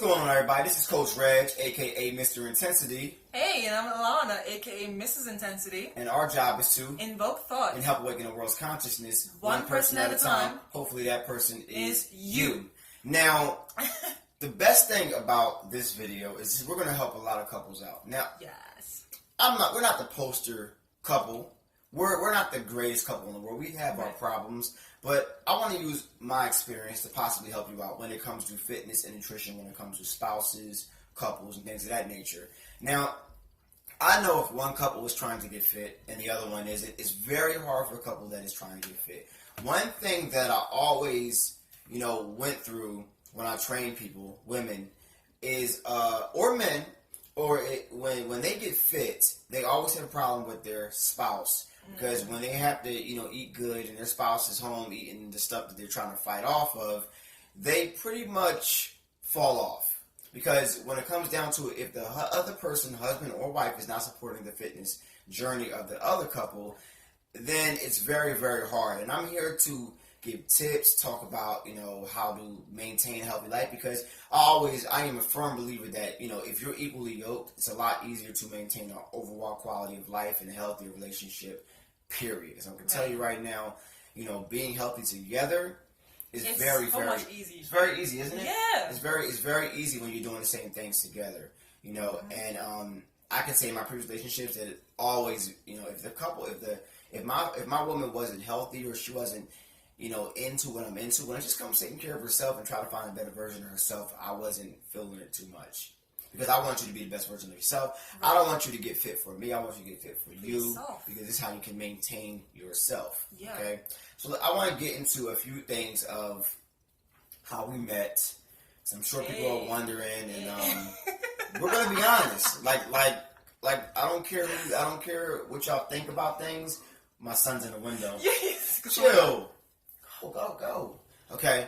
going on, everybody? This is Coach Reg, aka Mr. Intensity. Hey, and I'm Alana, aka Mrs Intensity. And our job is to invoke thought and help awaken the world's consciousness one person at a time. Hopefully that person is you. Now, the best thing about this video is we're going to help a lot of couples out. Now, yes, we're not the poster couple. We're not the greatest couple in the world. We have our problems, but I want to use my experience to possibly help you out when it comes to fitness and nutrition, when it comes to spouses, couples, and things of that nature. Now, I know if one couple is trying to get fit and the other one isn't, it's very hard for a couple that is trying to get fit. One thing that I always, went through when I train people, women, is, or men, when they get fit, they always have a problem with their spouse. Because when they have to, eat good and their spouse is home eating the stuff that they're trying to fight off of, they pretty much fall off. Because when it comes down to it, if the other person, husband or wife, is not supporting the fitness journey of the other couple, then it's very, very hard. And I'm here to give tips, talk about, how to maintain a healthy life, because I am a firm believer that, if you're equally yoked, it's a lot easier to maintain an overall quality of life and a healthy relationship, period. So I can tell you right now, being healthy together is very much easy. It's very easy, isn't it? Yeah. It's very easy when you're doing the same things together, and I can say in my previous relationships that always, if my woman wasn't healthy or she wasn't into what I'm into, when it just comes taking care of herself and try to find a better version of herself, I wasn't feeling it too much. Because I want you to be the best version of yourself. Right. I don't want you to get fit for me. I want you to get fit for you. Yourself. Because this is how you can maintain yourself. Yeah. Okay? So I want to get into a few things of how we met. So I'm sure people are wondering, and we're gonna be honest. Like I don't care what y'all think about things. My son's in the window. Yes. Chill. Go. Okay.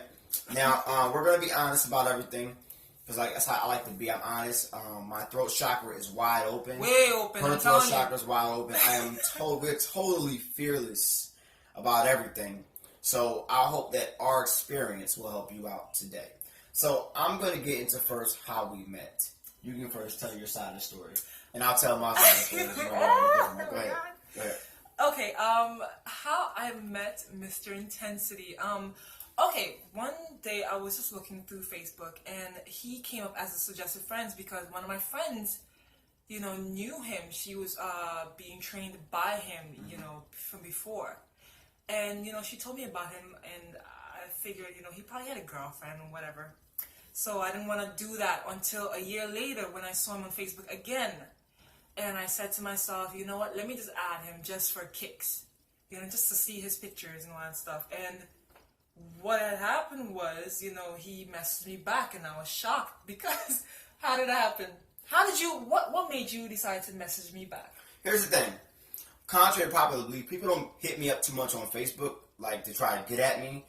Now, we're going to be honest about everything. Because that's how I like to be. I'm honest. My throat chakra is wide open. Way open. Her throat chakra is wide open. We're totally fearless about everything. So I hope that our experience will help you out today. So I'm going to get into first how we met. You can first tell your side of the story. And I'll tell my side of the story. Go ahead. Okay, how I met Mr. Intensity. Okay, one day I was just looking through Facebook and he came up as a suggested friends because one of my friends, knew him. She was being trained by him, from before. And, she told me about him and I figured, he probably had a girlfriend or whatever. So I didn't want to do that until a year later when I saw him on Facebook again. And I said to myself, you know what, let me just add him just for kicks. Just to see his pictures and all that stuff. And what had happened was, he messaged me back and I was shocked because how did it happen? What made you decide to message me back? Here's the thing. Contrary to popular belief, people don't hit me up too much on Facebook, like to try to get at me.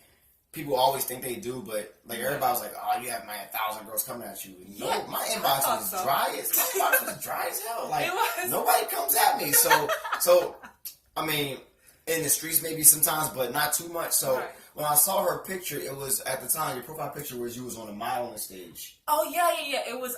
People always think they do, but everybody's like, "Oh, you have 1,000 girls coming at you." No, my inbox is dry. My inbox was dry as hell. Like nobody comes at me. So I mean, in the streets maybe sometimes, but not too much. So when I saw her picture, it was at the time your profile picture was you was on a modeling stage. Oh yeah. It was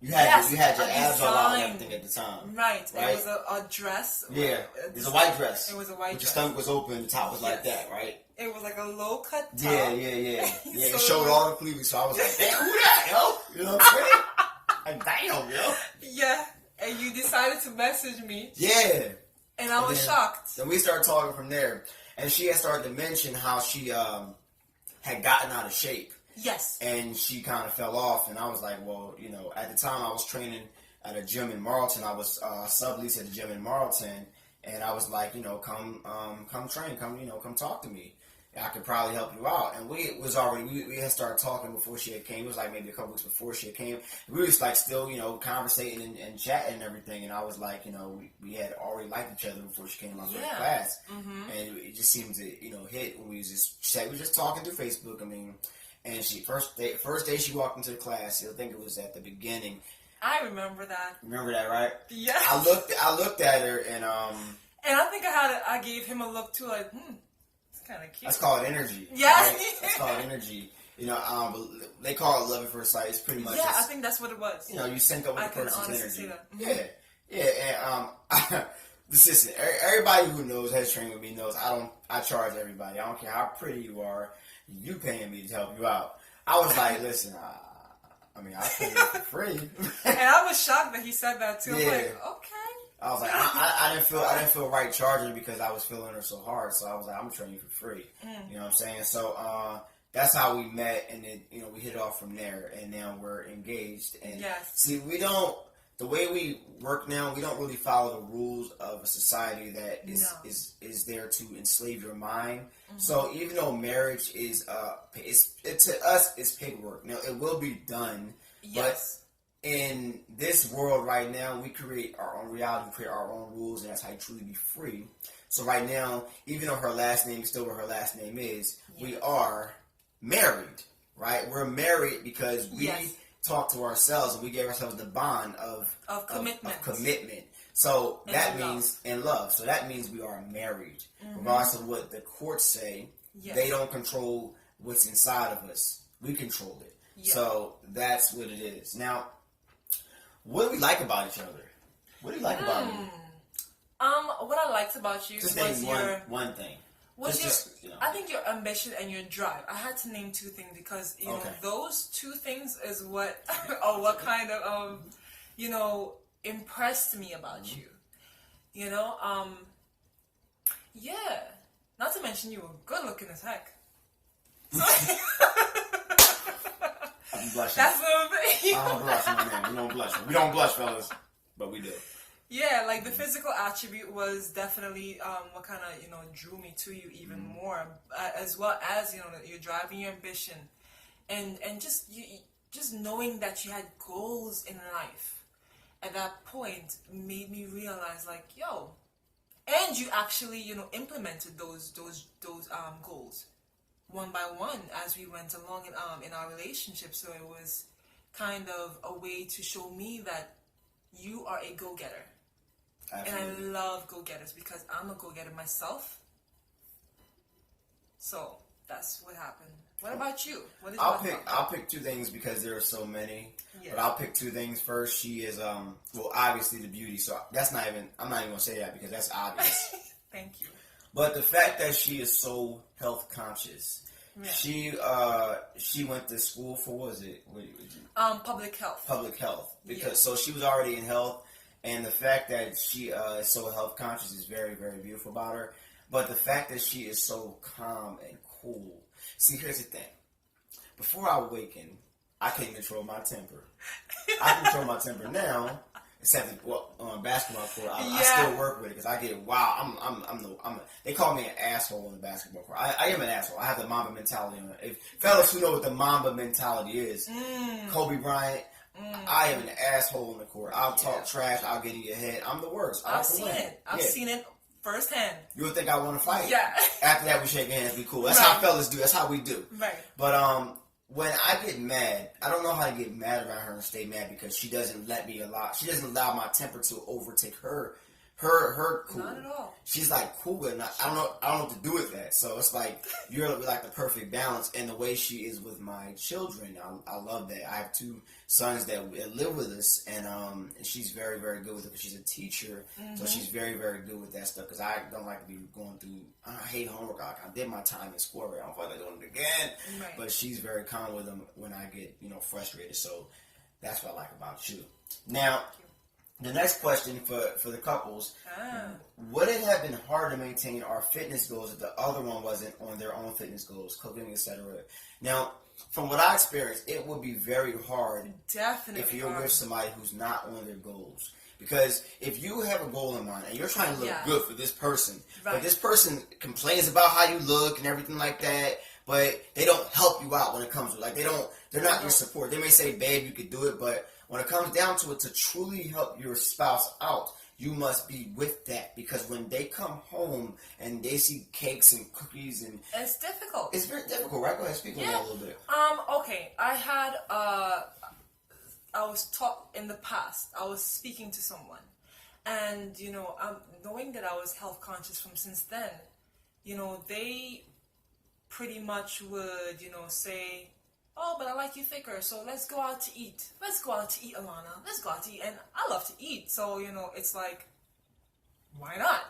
You had your abs all out and everything at the time. Right. It was a dress. Yeah. It was a white dress. It was a white dress. Your stomach was open, the top was like that, right? It was like a low cut top. Yeah. It showed all the cleavage, so I was like, damn, who that, yo? You know what I'm saying? Like, damn, yo. Yeah. And you decided to message me. Yeah. And I was shocked. Then we started talking from there. And she had started to mention how she had gotten out of shape. Yes. And she kind of fell off. And I was like, well, at the time I was training at a gym in Marlton. I was subleased at the gym in Marlton. And I was like, come train, come talk to me. I could probably help you out. And we had started talking before she had came. It was like maybe a couple weeks before she had came. We was like still, conversating and chatting and everything. And I was like, we had already liked each other before she came to my first class. Mm-hmm. And it just seemed to, hit when we were just talking through Facebook. I mean, and she first day she walked into the class. I think it was at the beginning. I remember that. Remember that, right? Yeah. I looked at her and I think I gave him a look too, like, it's kind of cute. That's called energy. Yes. Right? That's called energy. You know, they call it love at first sight. It's pretty much. Yeah, I think that's what it was. You know, you sync up with the person's energy. Say that. Yeah, yeah, and listen, everybody who knows has trained with me knows I charge everybody. I don't care how pretty you are. You paying me to help you out. I was like, listen, I mean, I pay you for free. And I was shocked that he said that too. Yeah. I'm like, okay. I was like, I didn't feel right charging because I was feeling her so hard. So I was like, I'm gonna train you for free. You know what I'm saying? So that's how we met, and then we hit it off from there, and now we're engaged. And see, the way we work now, we don't really follow the rules of a society that is there to enslave your mind. So even though marriage is to us it's paperwork. Now it will be done, but in this world right now, we create our own reality, we create our own rules, and that's how you truly be free. So right now, even though her last name is still what her last name is, we are married, right? We're married because we talk to ourselves and we gave ourselves the bond of commitment. So that means in love. So that means we are married. Regardless of what the courts say, they don't control what's inside of us. We control it. So that's what it is. Now, what do we like about each other? What do you like about me? What I liked about you just was name one thing. I think your ambition and your drive. I had to name two things because those two things is what or what kind of impressed me about you. Not to mention you were good looking as heck. I'm blushing. That's the thing. I don't blush, my man. We don't blush. We don't blush, fellas, but we do. Yeah, like the physical attribute was definitely what kind of drew me to you even more, as well as you're driving your ambition, and just knowing that you had goals in life at that point made me realize and you actually implemented those goals one by one as we went along in our relationship. So it was kind of a way to show me that you are a go-getter. Absolutely. And I love go-getters because I'm a go-getter myself. So that's what happened. What about you? What is I'll pick two things because there are so many. Yeah. But I'll pick two things. First, she is obviously the beauty. So I'm not even gonna say that because that's obvious. Thank you. But the fact that she is so health conscious. Yeah. She went to school for public health. Public health. Because so she was already in health. And the fact that she is so health conscious is very, very beautiful about her. But the fact that she is so calm and cool. See, here's the thing. Before I awakened, I couldn't control my temper. I can control my temper now, except on basketball court. I still work with it because I get they call me an asshole on the basketball court. I am an asshole. I have the Mamba mentality on it. If fellas who know what the Mamba mentality is, Kobe Bryant. I am an asshole on the court. I'll talk trash. I'll get in your head. I'm the worst. I've seen it. I've seen it firsthand. You would think I want to fight. Yeah. After that, we shake hands. Be cool. That's how fellas do. That's how we do. Right. But when I get mad, I don't know how to get mad around her and stay mad because she doesn't let me She doesn't allow my temper to overtake her cool. Not at all. She's like cool, and I don't know what to do with that. So it's like you're like the perfect balance. And the way she is with my children, I love that. I have two sons that live with us, and she's very, very good with it because she's a teacher. So she's very, very good with that stuff. Because I don't like to be going through. I hate homework. I did my time in school. I don't feel like doing it again. Right. But she's very calm with them when I get frustrated. So that's what I like about you. Now. The next question for the couples, would it have been hard to maintain our fitness goals if the other one wasn't on their own fitness goals, cooking, etc.? Now, from what I experienced, it would be very hard if you're with somebody who's not on their goals. Because if you have a goal in mind and you're trying to look good for this person, but this person complains about how you look and everything like that, but they don't help you out when it comes to they're not your support. They may say, babe, you could do it, but when it comes down to it, to truly help your spouse out, you must be with that. Because when they come home and they see cakes and cookies and... It's difficult. It's very difficult, right? Go ahead, speak on that a little bit. Okay. I was taught in the past, I was speaking to someone. And, knowing that I was health conscious from since then, they pretty much would, say... oh, but I like you thicker, so let's go out to eat. Let's go out to eat, Alana. Let's go out to eat. And I love to eat, so, it's like, why not?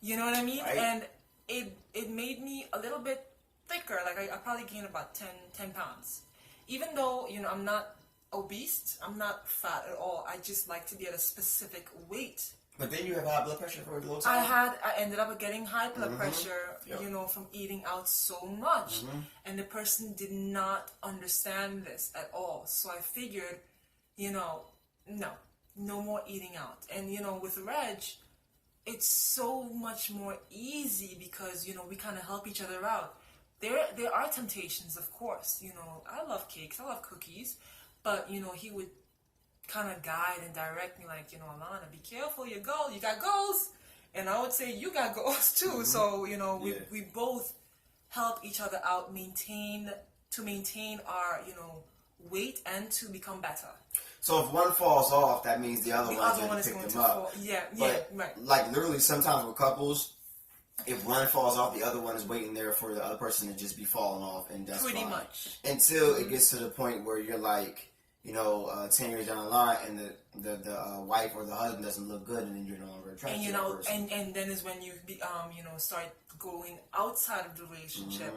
You know what I mean? Right. And it made me a little bit thicker. Like, I probably gained about 10 pounds. Even though, I'm not obese, I'm not fat at all. I just like to be at a specific weight. But then you have high blood pressure for a little time? I ended up getting high blood pressure, Yep. from eating out so much. Mm-hmm. And the person did not understand this at all. So I figured, no more eating out. And, with Reg, it's so much more easy because, we kind of help each other out. There are temptations, of course. I love cakes, I love cookies. But, he would kind of guide and direct me like, Alana, be careful, you got goals. And I would say, you got goals too. Mm-hmm. So, we both help each other out maintain our, weight and to become better. So if one falls off, that means the other one's going to pick them up. Fall. Yeah, right. Like literally sometimes with couples, if one falls off, the other one is waiting there for the other person to just be falling off, and that's pretty fine. much. Until it gets to the point where you're like, 10 years down the line, and the wife or the husband doesn't look good, and then you're no longer attracted to that person. And then is when you start going outside of the relationship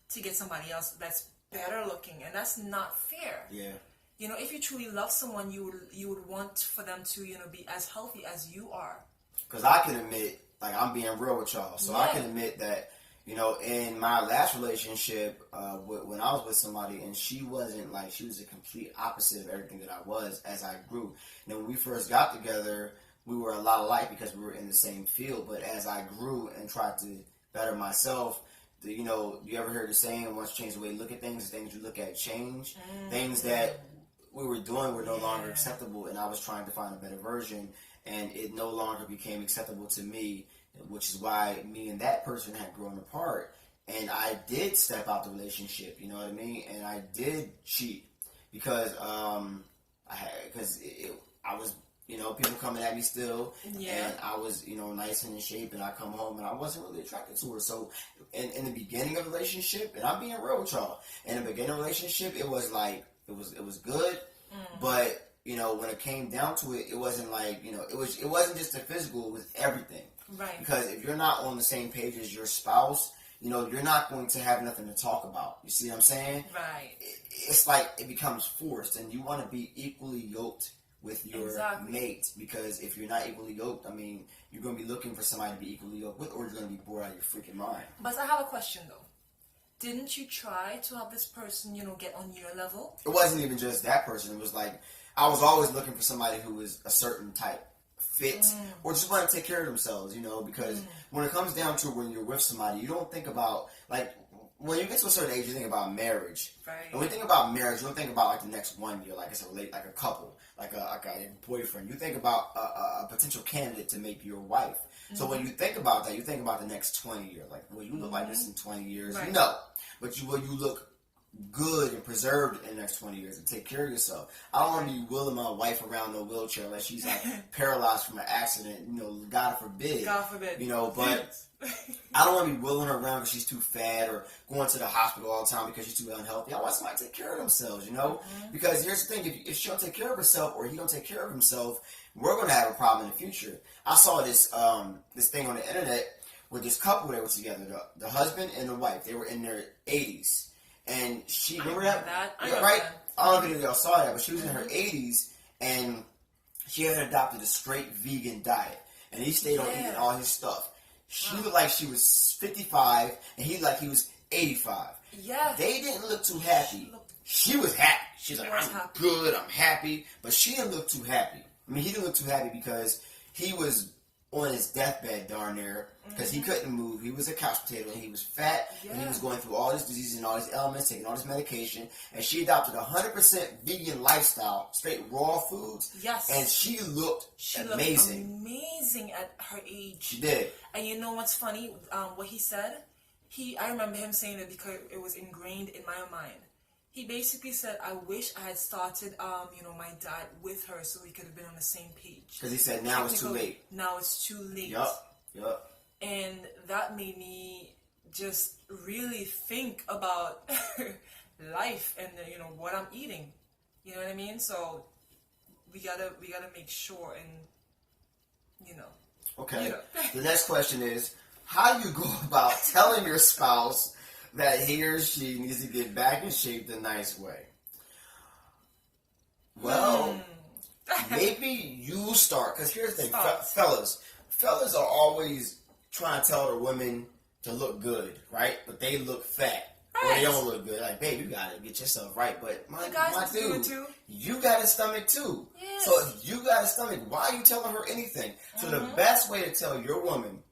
to get somebody else that's better looking, and that's not fair. Yeah. If you truly love someone, you would want for them to be as healthy as you are. Because I can admit, like, I'm being real with y'all, so I can admit that in my last relationship, when I was with somebody, and she wasn't like, she was the complete opposite of everything that I was as I grew. When we first got together, we were a lot alike because we were in the same field. But as I grew and tried to better myself, you ever heard the saying, once you change the way you look at things, the things you look at change. Things that we were doing were no longer acceptable, and I was trying to find a better version, and it no longer became acceptable to me, which is why me and that person had grown apart. And I did step out the relationship, you know what I mean? And I did cheat because I was, people coming at me still, and I was, nice and in shape, and I come home and I wasn't really attracted to her. So in the beginning of the relationship, and I'm being real with y'all, in the beginning of the relationship, it was like, it was good, but when it came down to it, it wasn't like, it wasn't just the physical, it was everything. Right. Because if you're not on the same page as your spouse, you're not going to have nothing to talk about. You see what I'm saying? Right. It's like it becomes forced, and you want to be equally yoked with your mate, because if you're not equally yoked, you're going to be looking for somebody to be equally yoked with, or you're going to be bored out of your freaking mind. But I have a question though. Didn't you try to have this person, get on your level? It wasn't even just that person. It was like, I was always looking for somebody who was a certain type, fit, or just want to take care of themselves, because when it comes down to when you're with somebody, you don't think about, like, when you get to a certain age, you think about marriage. Right. And when you think about marriage, you don't think about, like, the next 1 year, like it's like a couple, like a boyfriend. You think about a potential candidate to make your wife. So when you think about that, you think about the next 20 years. Like, will you look like this in 20 years? Right. No. But will you look good and preserved in the next 20 years and take care of yourself? I don't want to be wheeling my wife around in a wheelchair unless she's like paralyzed from an accident, God forbid. God forbid. But I don't want to be wheeling her around because she's too fat, or going to the hospital all the time because she's too unhealthy. I want somebody to take care of themselves, Because here's the thing, if she don't take care of herself, or he don't take care of himself, we're going to have a problem in the future. I saw this this thing on the internet with this couple that was together, the husband and the wife. They were in their 80s. And she, remember that? I remember right? that. I don't know if y'all saw that, but she was in her 80s, and she had adopted a straight vegan diet. And he stayed on eating all his stuff. She looked like she was 55, and he like he was 85. Yeah. They didn't look too happy. She was happy. She's like, I'm good, I'm happy. But she didn't look too happy. He didn't look too happy because he was on his deathbed darn near, because he couldn't move. He was a couch potato, and he was fat, and he was going through all this disease and all these ailments, taking all this medication, and she adopted a 100% vegan lifestyle, straight raw foods. Yes. And she looked amazing. Looked amazing at her age. She did. And you know what's funny? What he said? I remember him saying it because it was ingrained in my mind. He basically said, I wish I had started, my diet with her so we could have been on the same page. Because he said, now it's too late. Now it's too late. Yup. And that made me just really think about life and what I'm eating. You know what I mean? So we gotta make sure and Okay. The next question is, how do you go about telling your spouse that he or she needs to get back in shape the nice way? Well, maybe you start, because here's the thing, fellas are always trying to tell their women to look good, right? But they look fat, or they don't look good. Like, babe, you gotta get yourself right. But my dude, you got a stomach too. Yes. So if you got a stomach, why are you telling her anything? So the best way to tell your woman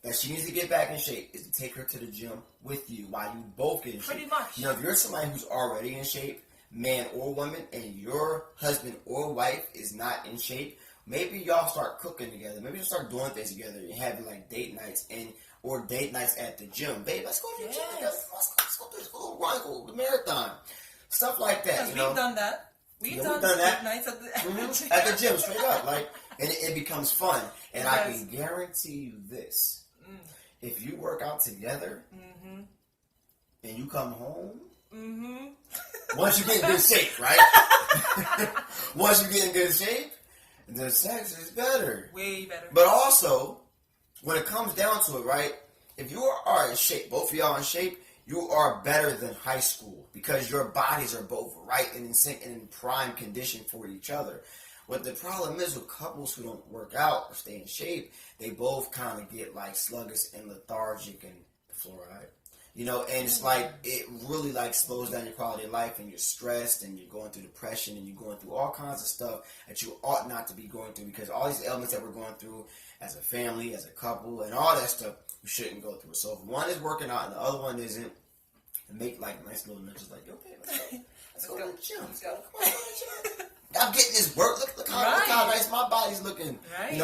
that she needs to get back in shape is to take her to the gym with you while you both get in shape. Pretty much. If you're somebody who's already in shape, man or woman, and your husband or wife is not in shape, maybe y'all start cooking together. Maybe you start doing things together and have like date nights or date nights at the gym. Babe, let's go to the gym together. Let's go do this little run, go the marathon, stuff like that. We've done that. We've done that. Date nights at the at the gym, straight up, and it becomes fun. And I can guarantee you this: if you work out together and you come home. Once you get in good shape, right? Once you get in good shape, the sex is better. Way better. But also, when it comes down to it, right? If you are in shape, both of y'all in shape, you are better than high school because your bodies are both right and in sync and in prime condition for each other. What the problem is with couples who don't work out or stay in shape, they both kind of get like sluggish and lethargic and fluoride. And it's like, it really like slows down your quality of life, and you're stressed, and you're going through depression, and you're going through all kinds of stuff that you ought not to be going through, because all these elements that we're going through as a family, as a couple, and all that stuff, you shouldn't go through. So if one is working out and the other one isn't, and make like nice little nudges like, okay, let's go to the gym. Let's go. Come on, go to the gym. I'm getting this work. Look how nice my body's looking. Right.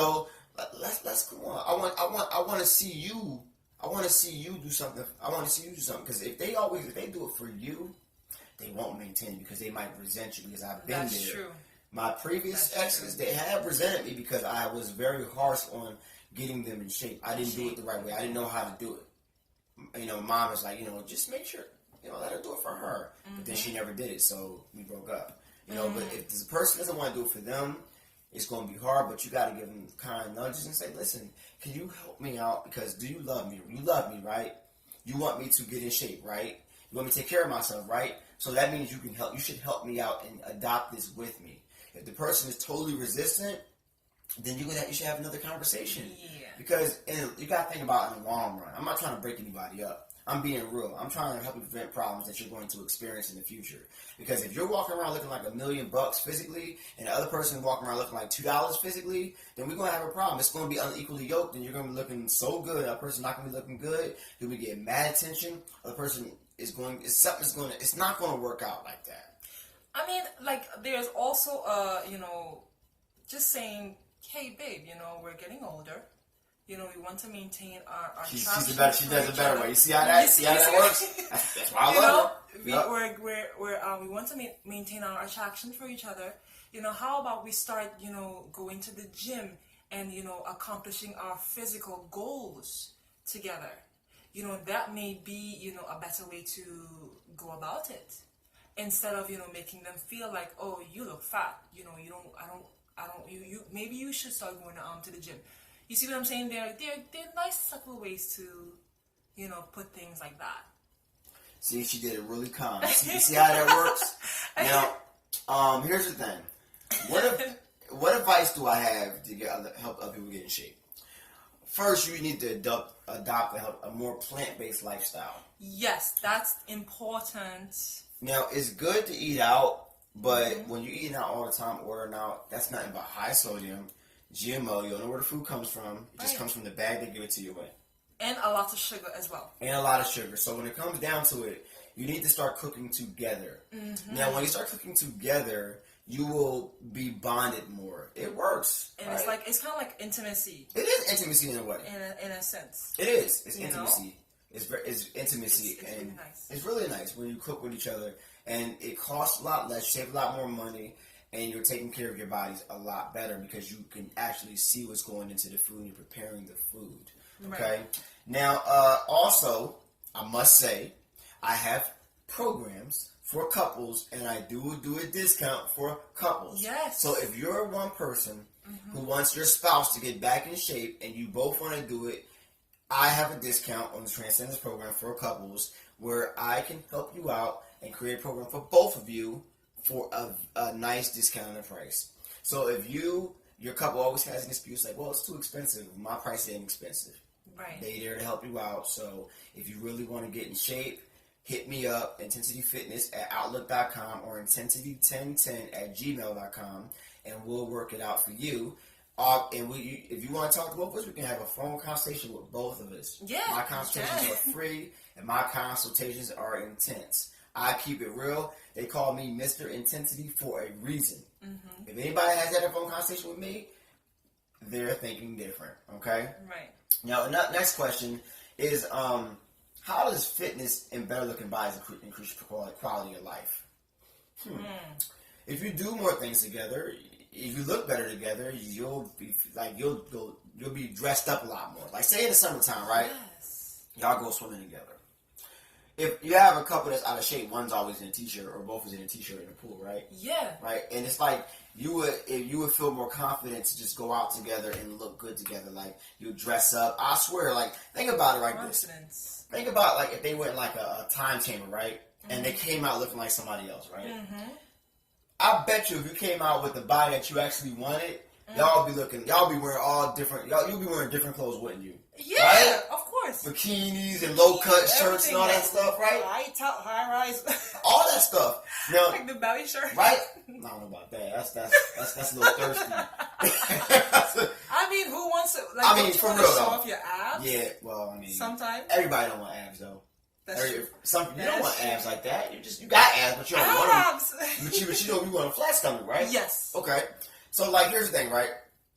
Let's come on. I want to see you. I want to see you do something. Because if they do it for you, they won't maintain it because they might resent you, because I've been there. That's true. My previous exes, they have resented me because I was very harsh on getting them in shape. I didn't do it the right way. I didn't know how to do it. Mom was like, just make sure, let her do it for her. But then she never did it, so we broke up. But if the person doesn't want to do it for them, it's going to be hard, but you got to give them kind nudges and say, listen, can you help me out? Because do you love me? You love me, right? You want me to get in shape, right? You want me to take care of myself, right? So that means you can help. You should help me out and adopt this with me. If the person is totally resistant, then you should have another conversation. Yeah. Because you got to think about it in the long run. I'm not trying to break anybody up. I'm being real. I'm trying to help you prevent problems that you're going to experience in the future. Because if you're walking around looking like $1 million physically, and the other person is walking around looking like $2 physically, then we're going to have a problem. It's going to be unequally yoked, and you're going to be looking so good. That person's not going to be looking good. You'll be getting mad attention. The other person it's not going to work out like that. I mean, like, there's also, just saying, hey, babe, we're getting older. We want to maintain our she does it better way. You see how that works? That's why I love her. We want to maintain our attraction for each other. How about we start, going to the gym and, accomplishing our physical goals together? That may be, a better way to go about it. Instead of, making them feel like, oh, you look fat. Maybe you should start going to the gym. You see what I'm saying? They're nice, subtle ways to, put things like that. See, she did it really calm. You see how that works? Now, here's the thing. What advice do I have to help other people get in shape? First, you need to adopt a more plant-based lifestyle. Yes, that's important. Now, it's good to eat out, but when you're eating out all the time, ordering out, that's nothing but high sodium, GMO. You don't know where the food comes from. It just comes from the bag they give it to you with. And a lot of sugar as well. And a lot of sugar. So when it comes down to it, you need to start cooking together. Mm-hmm. Now, when you start cooking together, you will be bonded more. It works. And it's kind of like intimacy. It is intimacy in a way. In a sense. It is. It's intimacy. It's intimacy. It's really nice. It's really nice when you cook with each other. And it costs a lot less. You save a lot more money. And you're taking care of your bodies a lot better because you can actually see what's going into the food and you're preparing the food. Okay? Right. Now, also, I must say, I have programs for couples, and I do a discount for couples. Yes. So if you're one person who wants your spouse to get back in shape and you both want to do it, I have a discount on the Transcendence program for couples where I can help you out and create a program for both of you for a nice discounted price. So if your couple always has an excuse like, well, it's too expensive. My price ain't expensive. Right. They there to help you out. So if you really want to get in shape, hit me up, intensityfitness@outlook.com or intensity1010@gmail.com, and we'll work it out for you. If you want to talk to both of us, we can have a phone consultation with both of us. Yeah. My consultations are free, and my consultations are intense. I keep it real. They call me Mr. Intensity for a reason. Mm-hmm. If anybody has had a phone conversation with me, they're thinking different. Okay. Right. Now, the next question is, how does fitness and better looking bodies increase quality of life? If you do more things together, if you look better together, you'll be dressed up a lot more. Like say in the summertime, right? Yes. Y'all go swimming together. If you have a couple that's out of shape, one's always in a t-shirt or both is in a t-shirt in the pool, right? Yeah. Right, and it's like you would feel more confident to just go out together and look good together. Like you dress up. I swear, like think about it like this. Think about like if they went like a time chamber, right? And they came out looking like somebody else, right? Mm-hmm. I bet you if you came out with the body that you actually wanted, y'all be wearing all different. You'll be wearing different clothes, wouldn't you? Yeah, right? Of course. Bikinis and low cut shirts and all that stuff, right? High rise. All that stuff. Now, like the belly shirt. Right? I don't know about that. That's a little thirsty. I mean, who wants to? Like, I mean, don't you for want real to show though. off your abs? Yeah. Well, I mean, sometimes everybody don't want abs though. That's true. You don't want abs like that. You got abs, but you don't want them. Abs. But you want a flat stomach, right? Yes. Okay. So like, here's the thing, right?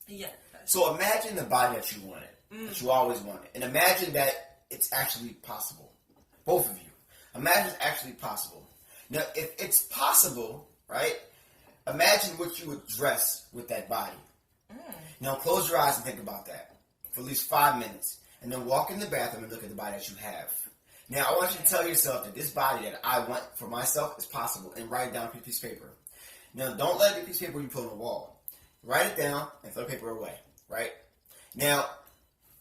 Yeah. So imagine the body that you wanted, that you always wanted, and imagine that it's actually possible. Both of you. Imagine it's actually possible. Now, if it's possible, right? Imagine what you would dress with that body. Now, close your eyes and think about that for at least 5 minutes, and then walk in the bathroom and look at the body that you have. Now, I want you to tell yourself that this body that I want for myself is possible, and write it down on a piece of paper. Now, don't let it be a piece of paper you put on the wall. Write it down and throw the paper away, right? Now,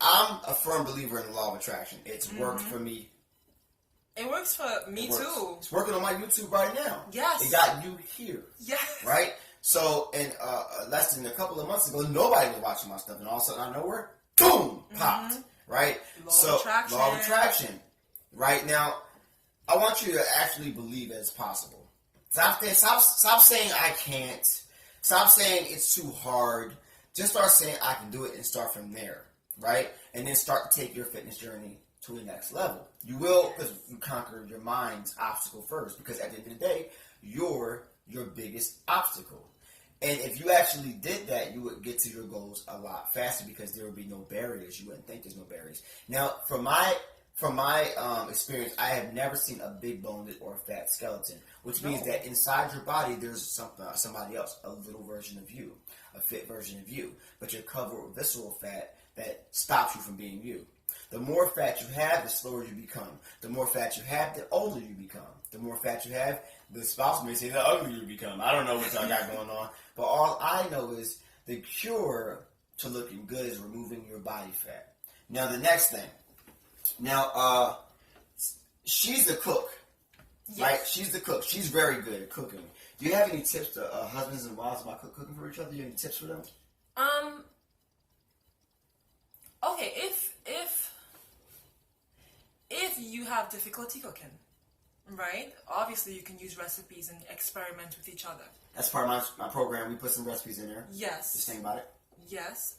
I'm a firm believer in the law of attraction. It's worked for me. It works for me too. It's working on my YouTube right now. Yes. It got you here. Yes. Right? So, and less than a couple of months ago, nobody was watching my stuff, and all of a sudden, out of nowhere, boom, popped. Right? Law of attraction. Right now, I want you to actually believe that it's possible. Stop saying I can't. Stop saying it's too hard. Just start saying I can do it and start from there, right? And then start to take your fitness journey to the next level. You will, because you conquer your mind's obstacle first, because at the end of the day, you're your biggest obstacle. And if you actually did that, you would get to your goals a lot faster because there would be no barriers. You wouldn't think there's no barriers. Now, from my experience, I have never seen a big boned or a fat skeleton, which means that inside your body there's somebody else, a little version of you, a fit version of you, but you're covered with visceral fat that stops you from being you. The more fat you have, the slower you become. The more fat you have, the older you become. The more fat you have, the spouse may say the uglier you become. I don't know what y'all got going on, but all I know is the cure to looking good is removing your body fat. Now the next thing. Now, she's the cook, right? She's the cook. She's very good at cooking. Do you have any tips to husbands and wives about cooking for each other? Do you have any tips for them? Okay, if you have difficulty cooking, right? Obviously, you can use recipes and experiment with each other. That's part of my program. We put some recipes in there. Yes. Just think about it. Yes.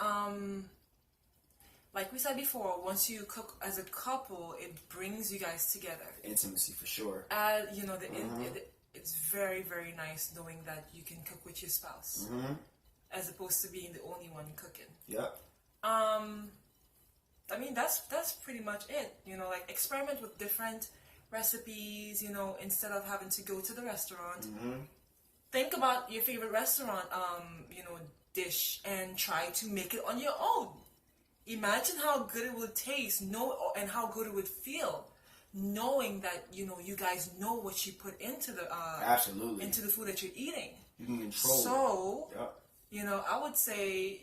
Like we said before, once you cook as a couple, it brings you guys together. Intimacy, for sure. It's very, very nice knowing that you can cook with your spouse, as opposed to being the only one cooking. Yep. I mean, that's pretty much it. You know, like experiment with different recipes. You know, instead of having to go to the restaurant, think about your favorite restaurant, dish, and try to make it on your own. Imagine how good it would taste, and how good it would feel, knowing that you guys know what you put into the absolutely into the food that you're eating. You can control. So, Yep. I would say,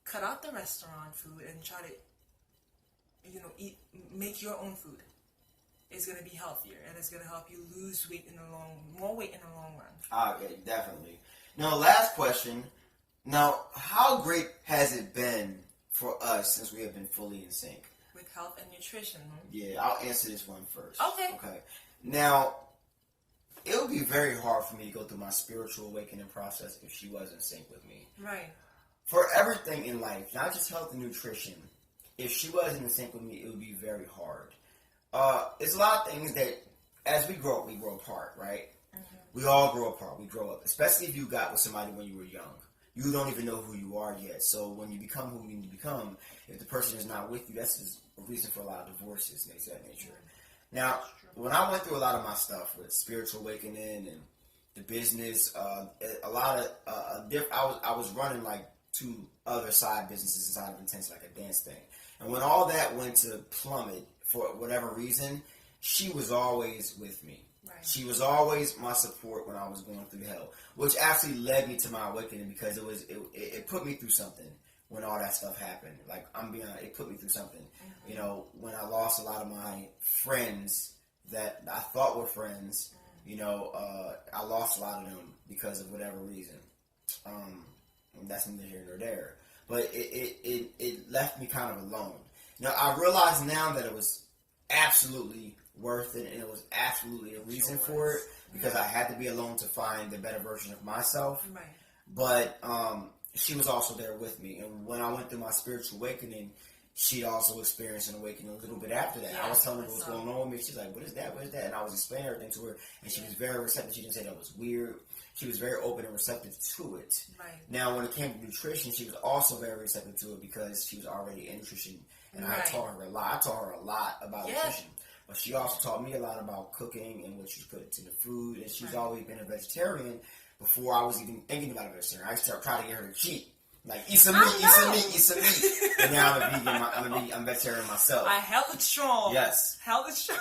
cut out the restaurant food and try to, make your own food. It's gonna be healthier and it's gonna help you lose weight more weight in the long run. Okay, definitely. Now, last question. Now, how great has it been for us since we have been fully in sync? With health and nutrition. Yeah, I'll answer this one first. Okay. Now, it would be very hard for me to go through my spiritual awakening process if she wasn't in sync with me. Right. For everything in life, not just health and nutrition, if she wasn't in sync with me, it would be very hard. It's a lot of things that, as we grow up, we grow apart, right? Mm-hmm. We all grow apart. We grow up, especially if you got with somebody when you were young. You don't even know who you are yet. So when you become who you need to become, if the person is not with you, that's just a reason for a lot of divorces and things of that nature. Now, when I went through a lot of my stuff with spiritual awakening and the business, a lot of I was running like 2 other side businesses inside of Intense, like a dance thing. And when all that went to plummet for whatever reason, she was always with me. Right. She was always my support when I was going through hell, which actually led me to my awakening because it put me through something when all that stuff happened. Like, I'm being honest, it put me through something. Mm-hmm. When I lost a lot of my friends that I thought were friends, I lost a lot of them because of whatever reason. And that's neither here nor there. But it left me kind of alone. Now, I realize now that it was absolutely worth it, and it was absolutely a reason for it, because I had to be alone to find the better version of myself. Right. But she was also there with me, and when I went through my spiritual awakening, she also experienced an awakening a little bit after that. I was telling her what was going on with me. She's like, what is that? And I was explaining everything to her, and she was very receptive. She didn't say that was weird. She was very open and receptive to it. Right. Now, when it came to nutrition, she was also very receptive to it because she was already in nutrition, and I taught her a lot. I taught her a lot about nutrition. But she also taught me a lot about cooking and what you put into the food. And she's always been a vegetarian before I was even thinking about a vegetarian. I used to try to get her to cheat. Like, eat some meat, eat some meat. And now I'm a vegan, I'm vegetarian myself. I held it strong. Yes. Held it strong.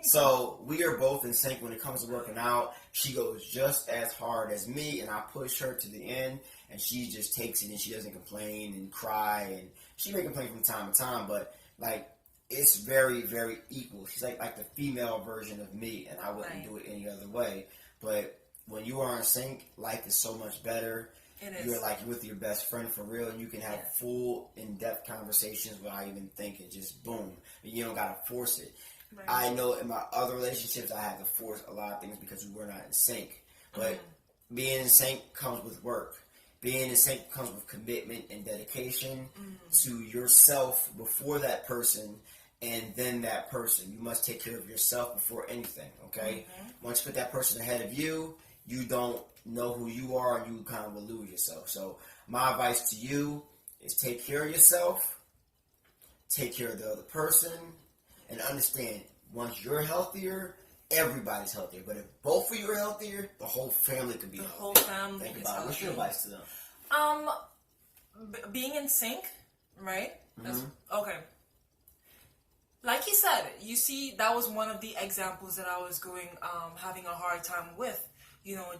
So we are both in sync when it comes to working out. She goes just as hard as me, and I push her to the end. And she just takes it, and she doesn't complain and cry. And she may complain from time to time, but, like, it's very, very equal. She's like the female version of me, and I wouldn't do it any other way. But when you are in sync, life is so much better. You're like with your best friend for real, and you can have full, in-depth conversations without even thinking. Just boom. You don't gotta force it. Right. I know in my other relationships, I had to force a lot of things because we were not in sync. But being in sync comes with work. Being in sync comes with commitment and dedication to yourself before that person, and then that person. You must take care of yourself before anything, okay? Once you put that person ahead of you, you don't know who you are, and you kind of will lose yourself. So my advice to you is take care of yourself, take care of the other person, and understand, once you're healthier, everybody's healthier. But if both of you are healthier, the whole family could be healthier. The whole family Think is about healthy. What's your advice to them? Being in sync, right? Okay. Like you said, you see, that was one of the examples that I was having a hard time with.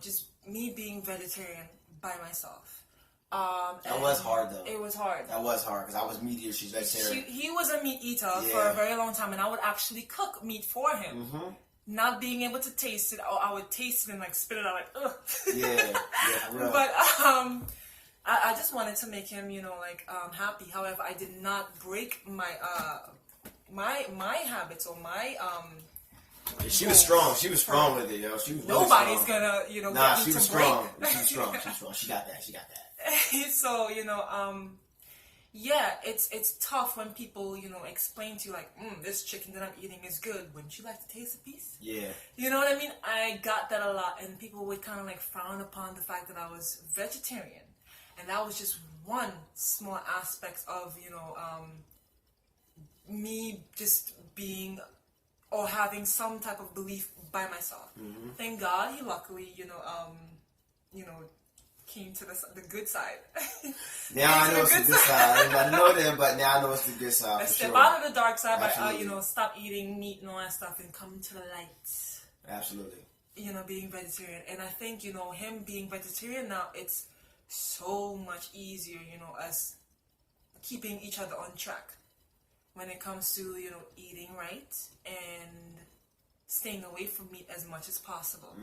Just me being vegetarian by myself. That was hard, though. It was hard. That was hard, because I was meat eater. She's vegetarian. He was a meat eater for a very long time, and I would actually cook meat for him. Not being able to taste it, or I would taste it and spit it out ugh. Yeah, for real. But I just wanted to make him, happy. However, I did not break my my habits or my she was strong. She was strong with it, yo. She was really Nobody's strong. gonna, Nah, get she me was to strong. break. She was strong. She was strong. She got that. She got that. So, it's tough when people, explain to you this chicken that I'm eating is good. Wouldn't you like to taste a piece? Yeah. You know what I mean? I got that a lot, and people would kind of frown upon the fact that I was vegetarian, and that was just one small aspect of me just being or having some type of belief by myself. Thank God, he luckily came to the good side. Now I know it's the good side. I know them, but now I know it's the good side. Let's for step sure. out of the dark side by, Absolutely. stop eating meat and all that stuff and come to the light. Absolutely. Being vegetarian. And I think, him being vegetarian now, it's so much easier, as keeping each other on track when it comes to, eating right and staying away from meat as much as possible.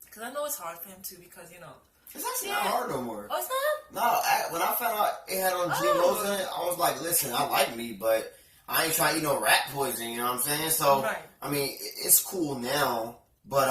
Because I know it's hard for him too, because, It's actually not hard no more. Oh, it's not? No, when I found out it had on GMOs in it, I was like, listen, I like meat, but I ain't trying to eat no rat poison, you know what I'm saying? So, Right. I mean, it's cool now, but,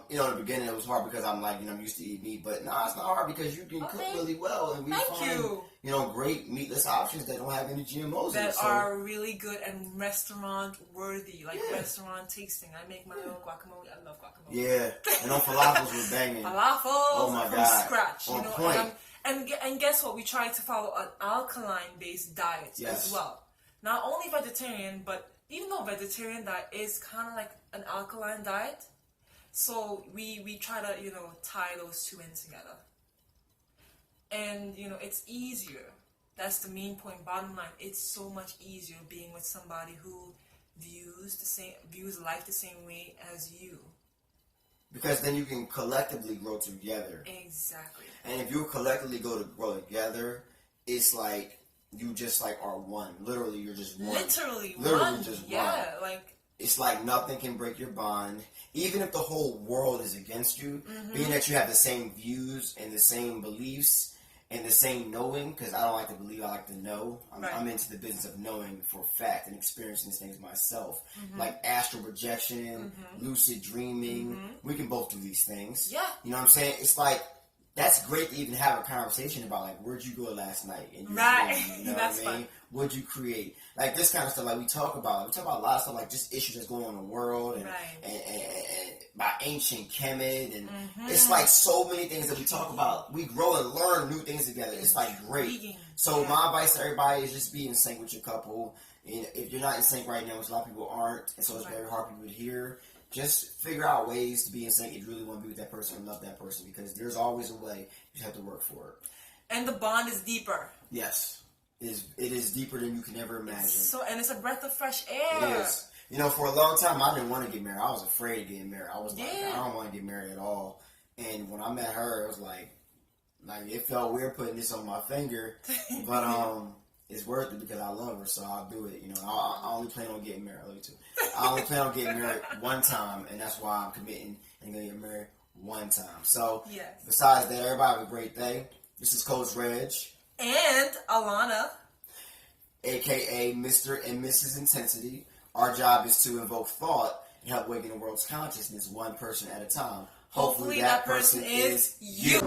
in the beginning it was hard because I'm like, I'm used to eat meat, but no, it's not hard because you can cook really well, and we find, great meatless options that don't have any GMOs in it. That are really good and restaurant worthy, like restaurant tasting. I make my own guacamole. I love guacamole. Yeah, and on falafels we're banging. Falafels from scratch, on point. And guess what? We try to follow an alkaline-based diet as well. Not only vegetarian, but even though vegetarian diet is kind of like an alkaline diet, so we try to tie those two in together. And it's easier. That's the main point. Bottom line, it's so much easier being with somebody who views life the same way as you. Because then you can collectively grow together. Exactly. And if you collectively grow together, it's like you just like are one. Literally, you're just one. Literally one. Just one. Yeah, like it's like nothing can break your bond. Even if the whole world is against you, being that you have the same views and the same beliefs and the same knowing, because I don't like to believe, I like to know. I'm into the business of knowing for fact and experiencing these things myself. Like astral projection, lucid dreaming. We can both do these things. Yeah. You know what I'm saying? It's like, that's great to even have a conversation about, like, where'd you go last night? And right. You know That's what I mean? fun. What'd you create? Like, this kind of stuff, like, we talk about a lot of stuff, like, just issues that's going on in the world, and, and by ancient Kemet, and it's, like, so many things that we talk about. We grow and learn new things together. It's, like, great. So, my advice to everybody is just be in sync with your couple. And if you're not in sync right now, which a lot of people aren't, and so it's very hard for people to hear, just figure out ways to be in sync if you really want to be with that person and love that person, because there's always a way. You just have to work for it. And the bond is deeper. Yes. It is deeper than you can ever imagine. And it's a breath of fresh air. It is. For a long time, I didn't want to get married. I was afraid of getting married. I was like, I don't want to get married at all. And when I met her, it was like it felt weird putting this on my finger, but it's worth it because I love her, so I'll do it. I only plan on getting married. I love you too. I only plan on getting married one time, and that's why I'm committing and going to get married one time. So, besides that, everybody have a great day. This is Coach Reg. And Alana. A.K.A. Mr. and Mrs. Intensity. Our job is to invoke thought and help awaken the world's consciousness one person at a time. Hopefully that person is you.